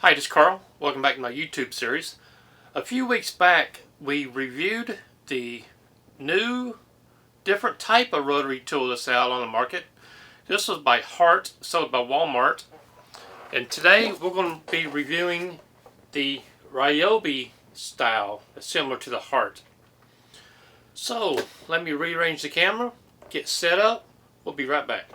Hi, this is Carl. Welcome back to my YouTube series. A few weeks back, we reviewed the new, different type of rotary tool that's out on the market. This was by Hart, sold by Walmart. And today, we're going to be reviewing the Ryobi style, similar to the Hart. So, let me rearrange the camera, get set up. We'll be right back.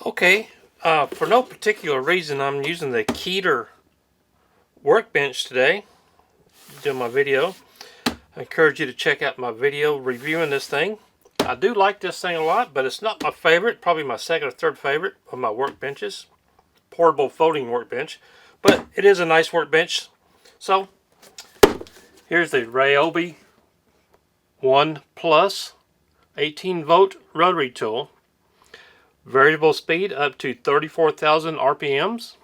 Okay, for no particular reason, I'm using the Keter workbench today, doing my video. I encourage you to check out my video reviewing this thing. I do like this thing a lot, but it's not my favorite, probably my second or third favorite of my workbenches. Portable folding workbench, but it is a nice workbench. So, here's the Ryobi ONE Plus 18-volt rotary tool. Variable speed up to 34,000 RPMs.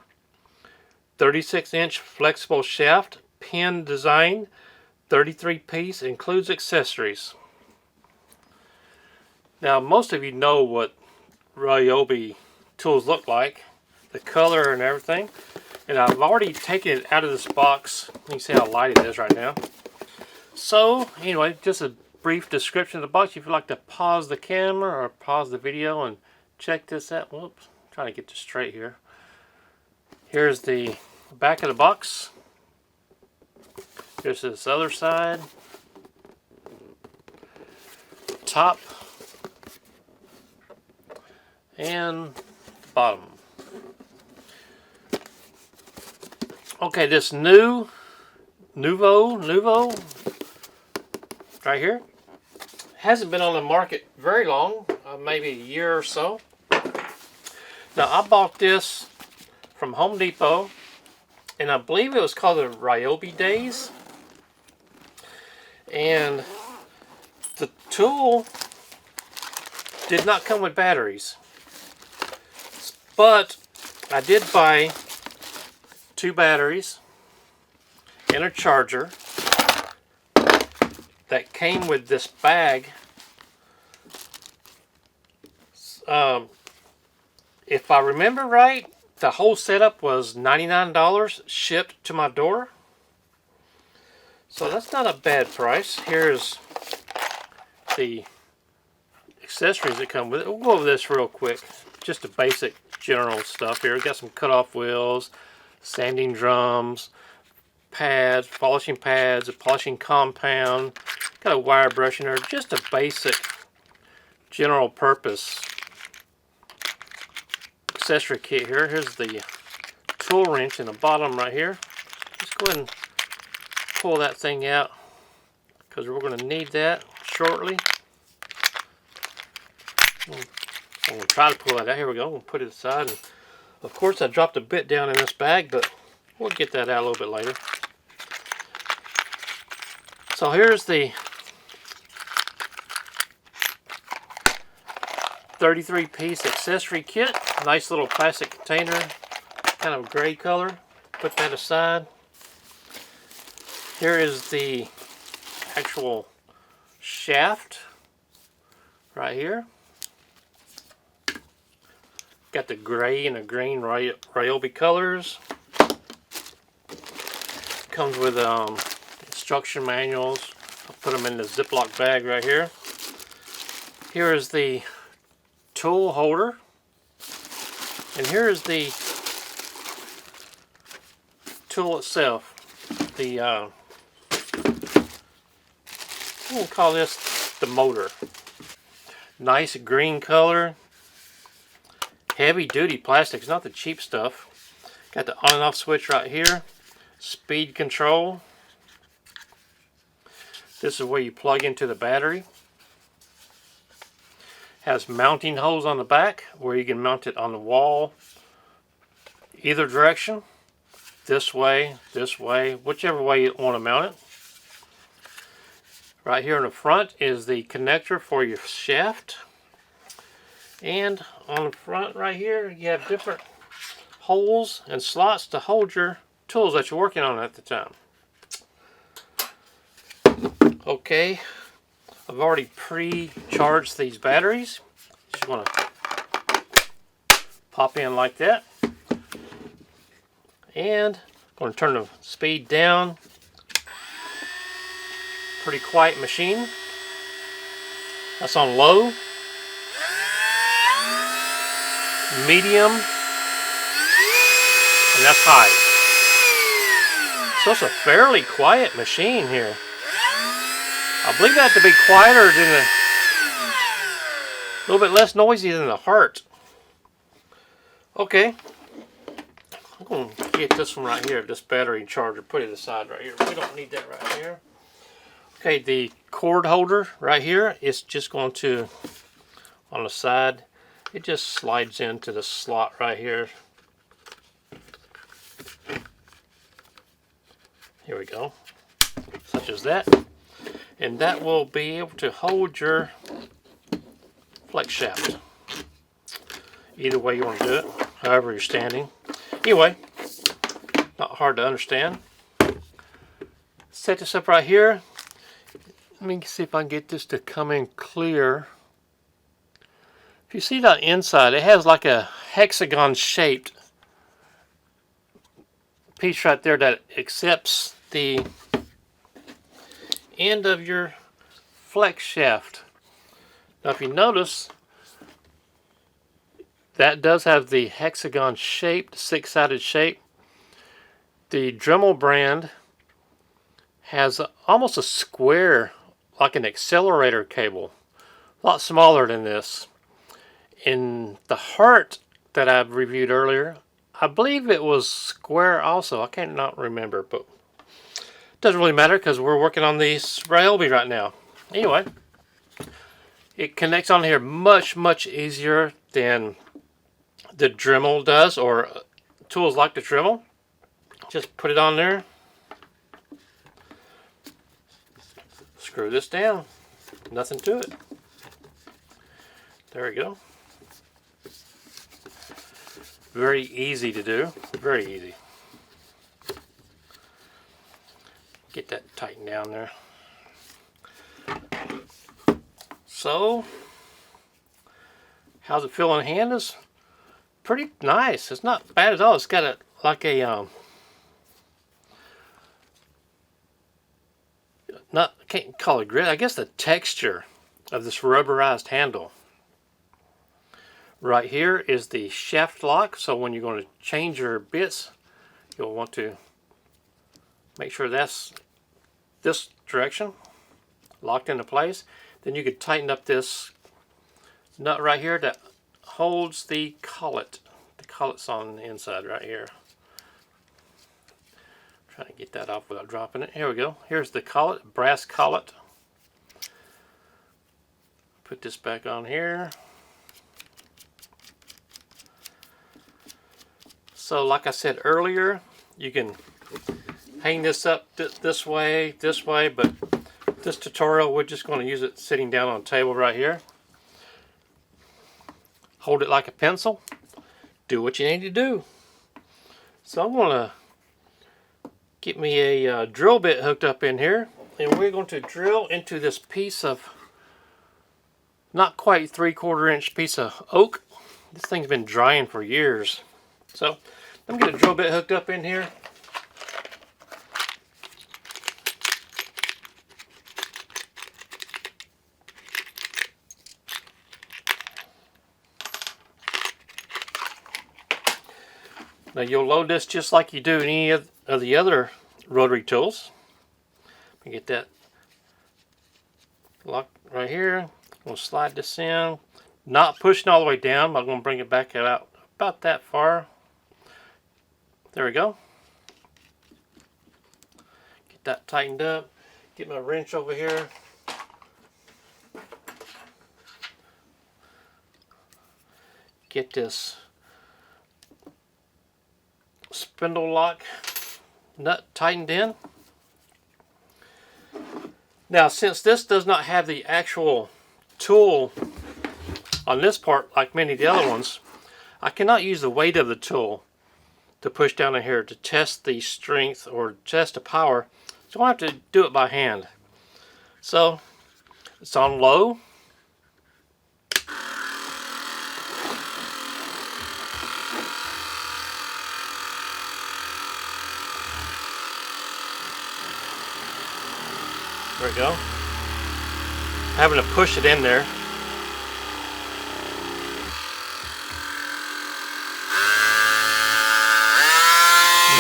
36-inch flexible shaft, pin design, 33-piece, includes accessories. Now, most of you know what Ryobi tools look like, the color and everything. And I've already taken it out of this box. You can see how light it is right now. So, anyway, just a brief description of the box. If you'd like to pause the camera or pause the video and check this out. Whoops, I'm trying to get this straight here. Here's the back of the box. Here's this other side. Top. And bottom. Okay, this Nuvo right here hasn't been on the market very long, maybe a year or so. Now, I bought this from Home Depot, and I believe it was called the Ryobi Days. And the tool did not come with batteries, but I did buy 2 batteries and a charger that came with this bag. If I remember right, the whole setup was $99 shipped to my door. So that's not a bad price. Here's the accessories that come with it. We'll go over this real quick. Just the basic general stuff here. We've got some cutoff wheels, sanding drums, pads, polishing pads, a polishing compound, got a wire brush in there, just a basic general purpose accessory kit here. Here's the tool wrench in the bottom right here. Let's go ahead and pull that thing out because we're going to need that shortly. I'm going to try to pull that out. Here we go. I'm going to put it aside. And of course, I dropped a bit down in this bag, but we'll get that out a little bit later. So here's the 33-piece accessory kit. Nice little plastic container, kind of gray color. Put that aside. Here is the actual shaft right here. Got the gray and the green Ryobi colors. Comes with instruction manuals. I'll put them in the Ziploc bag right here. Here is the tool holder. And here is the tool itself. The we'll call this the motor. Nice green color. Heavy duty plastic. It's not the cheap stuff. Got the on and off switch right here. Speed control. This is where you plug into the battery. Has mounting holes on the back where you can mount it on the wall either direction. This way, whichever way you want to mount it. Right here in the front is the connector for your shaft. And on the front right here, you have different holes and slots to hold your tools that you're working on at the time. Okay, I've already pre-charged these batteries. Just want to pop in like that. And I'm going to turn the speed down. Pretty quiet machine. That's on low, medium, and that's high. So it's a fairly quiet machine here. I believe that to be quieter than a little bit less noisy than the Heart. Okay, I'm going to get this one right here, this battery charger, put it aside right here. We don't need that right here. Okay, the cord holder right here is just going to, on the side, it just slides into the slot right here. Here we go, such as that. And that will be able to hold your flex shaft. Either way you want to do it, however you're standing. Anyway, not hard to understand. Set this up right here. Let me see if I can get this to come in clear. If you see that inside, it has like a hexagon shaped piece right there that accepts the end of your flex shaft. Now if you notice, that does have the hexagon shaped, six-sided shape. The Dremel brand has almost a square, like an accelerator cable, a lot smaller than this. In the Heart that I reviewed earlier, I believe it was square also. I can't not remember, but it doesn't really matter because we're working on these Ryobi right now. Anyway, it connects on here much easier than the Dremel does, or tools like the Dremel. Just put it on there. Screw this down. Nothing to it. There we go. Very easy to do. Very easy. Get that tightened down there. So, how's it feel in hand? Is pretty nice. It's not bad at all. It's got like a I can't call it grit. I guess the texture of this rubberized handle. Right here is the shaft lock. So when you're going to change your bits, you'll want to make sure that's this direction, locked into place. Then you could tighten up this nut right here that holds the collet. The collet's on the inside right here. Trying to get that off without dropping it. Here we go. Here's the collet, brass collet. Put this back on here. So like I said earlier, you can hang this up this way, but this tutorial we're just going to use it sitting down on a table right here. Hold it like a pencil. Do what you need to do. So I'm going to get me a drill bit hooked up in here, and we're going to drill into this piece of not quite 3/4 inch piece of oak. This thing's been drying for years. So let me get a drill bit hooked up in here. Now you'll load this just like you do any of the other rotary tools. Let me get that lock right here. I'm going to slide this in. Not pushing all the way down. I'm going to bring it back out about that far. There we go. Get that tightened up. Get my wrench over here. Get this spindle lock nut tightened in. Now since this does not have the actual tool on this part like many of the other ones, I cannot use the weight of the tool to push down in here to test the strength or test the power. So I have to do it by hand. So it's on low. There we go. Having to push it in there.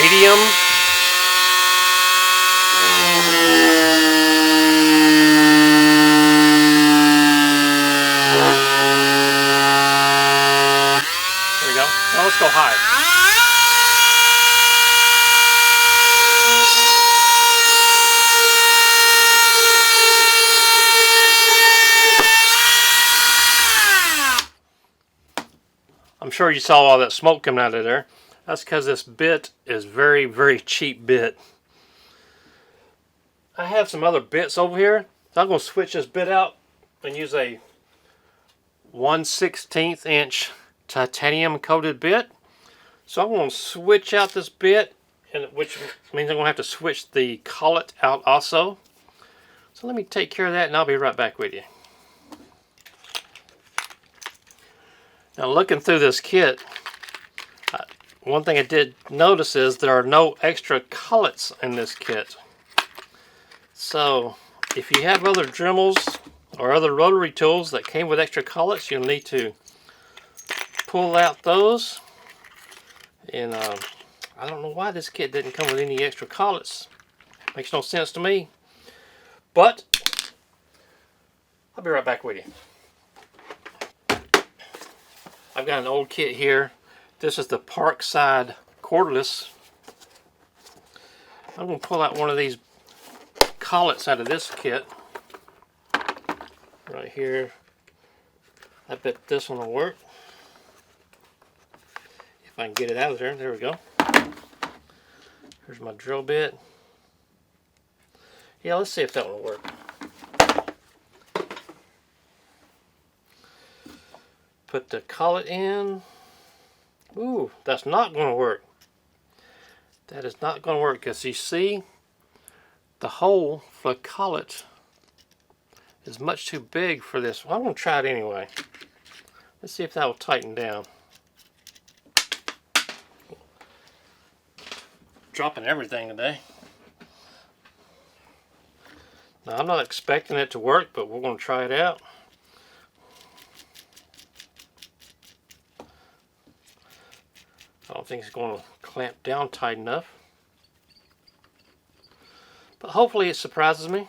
Medium. There we go. Now let's go high. I'm sure you saw all that smoke coming out of there. That's because this bit is very, very cheap bit. I have some other bits over here. So I'm going to switch this bit out and use a 1/16 inch titanium coated bit. So I'm going to switch out this bit, and which means I'm going to have to switch the collet out also. So let me take care of that and I'll be right back with you. Now looking through this kit, one thing I did notice is there are no extra collets in this kit. So if you have other Dremels or other rotary tools that came with extra collets, you'll need to pull out those. And I don't know why this kit didn't come with any extra collets. Makes no sense to me. But I'll be right back with you. I've got an old kit here. This is the Parkside cordless. I'm going to pull out one of these collets out of this kit. Right here. I bet this one will work. If I can get it out of there. There we go. Here's my drill bit. Yeah, let's see if that one will work. Put the collet in. Ooh, that's not going to work. That is not going to work because you see the hole for the collet is much too big for this. Well, I'm going to try it anyway. Let's see if that will tighten down. Dropping everything today. Now, I'm not expecting it to work, but we're going to try it out. I don't think it's going to clamp down tight enough. But hopefully it surprises me.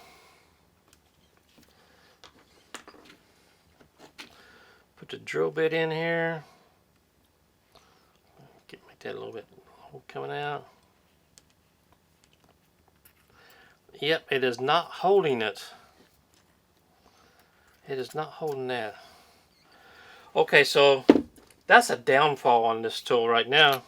Put the drill bit in here. Make that a little bit coming out. Yep, it is not holding it. It is not holding that. Okay, so that's a downfall on this tool right now.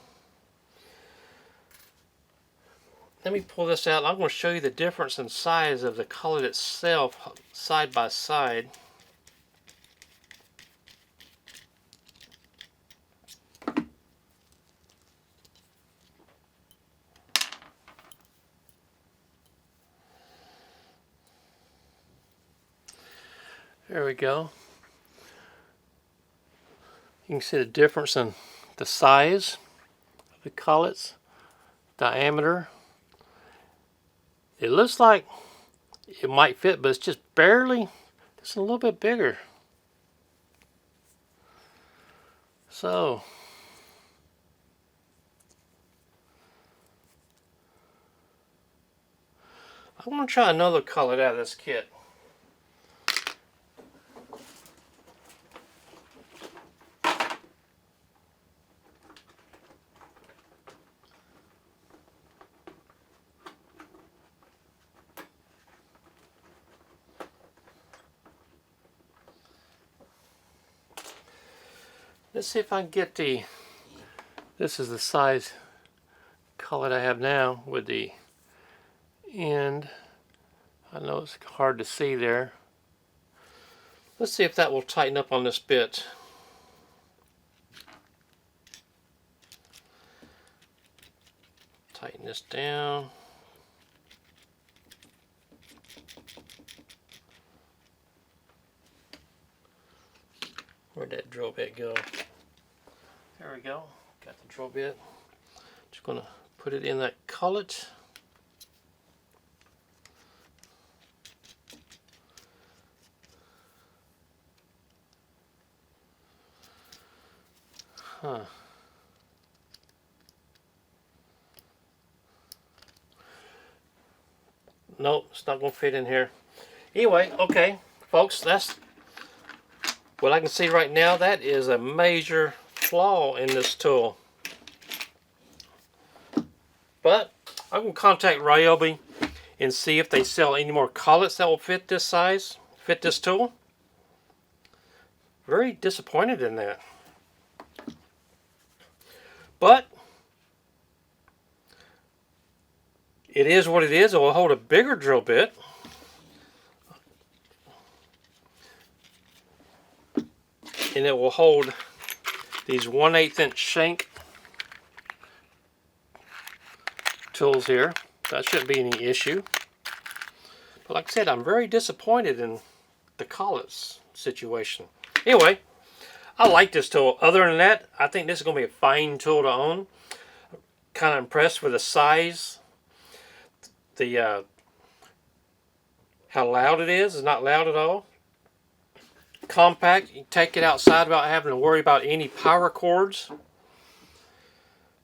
Let me pull this out. I'm going to show you the difference in size of the collet itself side by side. There we go. You can see the difference in the size of the collets, diameter. It looks like it might fit, but it's just barely, just a little bit bigger. So, I'm going to try another collet out of this kit. Let's see if I can get this is the size collet I have now with the end. I know it's hard to see there. Let's see if that will tighten up on this bit. Tighten this down. Where'd that drill bit go? There we go. Got the drill bit. Just going to put it in that collet. Nope, it's not going to fit in here. Anyway, okay, folks, that's what I can see right now. That is a major flaw in this tool. But I'm going to contact Ryobi and see if they sell any more collets that will fit this size, fit this tool. Very disappointed in that. But it is what it is. It will hold a bigger drill bit. And it will hold these 1/8 inch shank tools here. That shouldn't be any issue. But like I said, I'm very disappointed in the collets situation. Anyway, I like this tool. Other than that, I think this is going to be a fine tool to own. Kind of impressed with the size. The how loud it is. It's not loud at all. Compact. You can take it outside without having to worry about any power cords.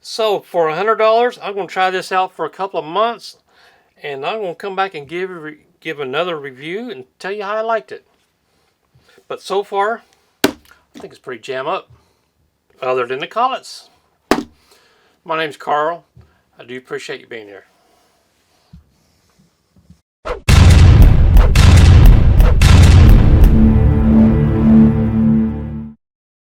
So for $100, I'm going to try this out for a couple of months, and I'm going to come back and give another review and tell you how I liked it. But so far, I think it's pretty jam up, other than the collets. My name's Carl. I do appreciate you being here.